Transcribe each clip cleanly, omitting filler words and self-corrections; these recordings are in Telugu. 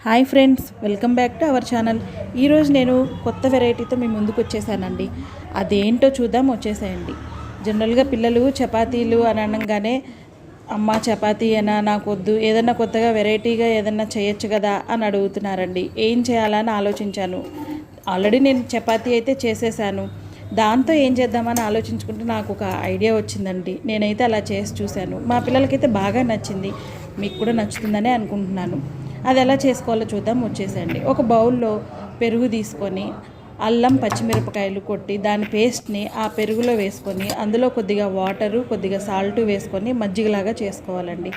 Hi friends, welcome back to our channel. ఈరోజు నేను కొత్త వెరైటీతో మీ ముందుకు వచ్చేసానండి. అదేంటో చూద్దాం, వచ్చేసాయండి. జనరల్గా పిల్లలు చపాతీలు అని అనగానే అమ్మ చపాతీ అయినా నాకు వద్దు, ఏదన్నా కొత్తగా వెరైటీగా ఏదన్నా చేయొచ్చు కదా అని అడుగుతున్నారండి. ఏం చేయాలని ఆలోచించాను. ఆల్రెడీ నేను చపాతీ అయితే చేసేసాను. దాంతో ఏం చేద్దామని ఆలోచించుకుంటే నాకు ఒక ఐడియా వచ్చిందండి. నేనైతే అలా చేసి చూశాను. మా పిల్లలకైతే బాగా నచ్చింది. మీకు కూడా నచ్చుతుందనే అనుకుంటున్నాను. అది ఎలా చేసుకోవాలో చూద్దాం, వచ్చేసండి. ఒక బౌల్లో పెరుగు తీసుకొని అల్లం పచ్చిమిరపకాయలు కొట్టి దాని పేస్ట్ని ఆ పెరుగులో వేసుకొని అందులో కొద్దిగా వాటరు కొద్దిగా సాల్ట్ వేసుకొని మజ్జిగలాగా చేసుకోవాలండి.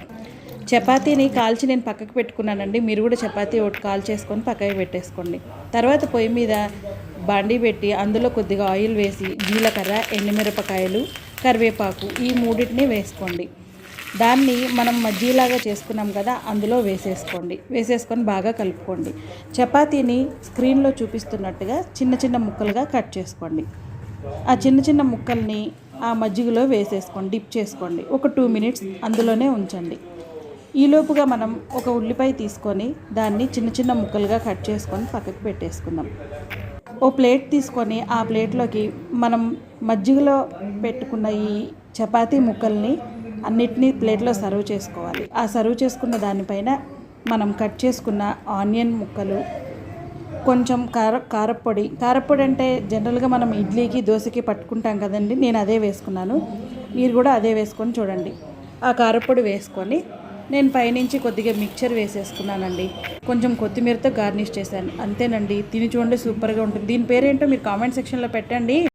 చపాతీని కాల్చి నేను పక్కకు పెట్టుకున్నానండి. మీరు కూడా చపాతీ ఒకటి కాల్ చేసుకొని పక్కకి పెట్టేసుకోండి. తర్వాత పొయ్యి మీద బాండీ పెట్టి అందులో కొద్దిగా ఆయిల్ వేసి జీలకర్ర, ఎండుమిరపకాయలు, కరివేపాకు ఈ మూడింటిని వేసుకోండి. దాన్ని మనం మజ్జిగలాగా చేసుకున్నాం కదా, అందులో వేసేసుకొని బాగా కలుపుకోండి. చపాతీని స్క్రీన్లో చూపిస్తున్నట్టుగా చిన్న చిన్న ముక్కలుగా కట్ చేసుకోండి. ఆ చిన్న చిన్న ముక్కల్ని ఆ మజ్జిగలో వేసేసుకోండి, డిప్ చేసుకోండి. ఒక 2 మినిట్స్ అందులోనే ఉంచండి. ఈలోపుగా మనం ఒక ఉల్లిపాయ తీసుకొని దాన్ని చిన్న చిన్న ముక్కలుగా కట్ చేసుకొని పక్కకు పెట్టేసుకుందాం. ఓ ప్లేట్ తీసుకొని ఆ ప్లేట్లోకి మనం మజ్జిగలో పెట్టుకున్న ఈ చపాతీ ముక్కల్ని అన్నిటినీ ప్లేట్లో సర్వ్ చేసుకోవాలి. ఆ సర్వ్ చేసుకున్న దానిపైన మనం కట్ చేసుకున్న ఆనియన్ ముక్కలు, కొంచెం కారప్పొడి అంటే జనరల్గా మనం ఇడ్లీకి దోశకి పట్టుకుంటాం కదండి, నేను అదే వేసుకున్నాను. మీరు కూడా అదే వేసుకొని చూడండి. ఆ కారప్పొడి వేసుకొని నేను పైనుంచి కొద్దిగా మిక్చర్ వేసేసుకున్నానండి. కొంచెం కొత్తిమీరతో గార్నిష్ చేశాను. అంతేనండి, తిని చూడండి, సూపర్గా ఉంటుంది. దీని పేరేంటో మీరు కామెంట్ సెక్షన్లో పెట్టండి.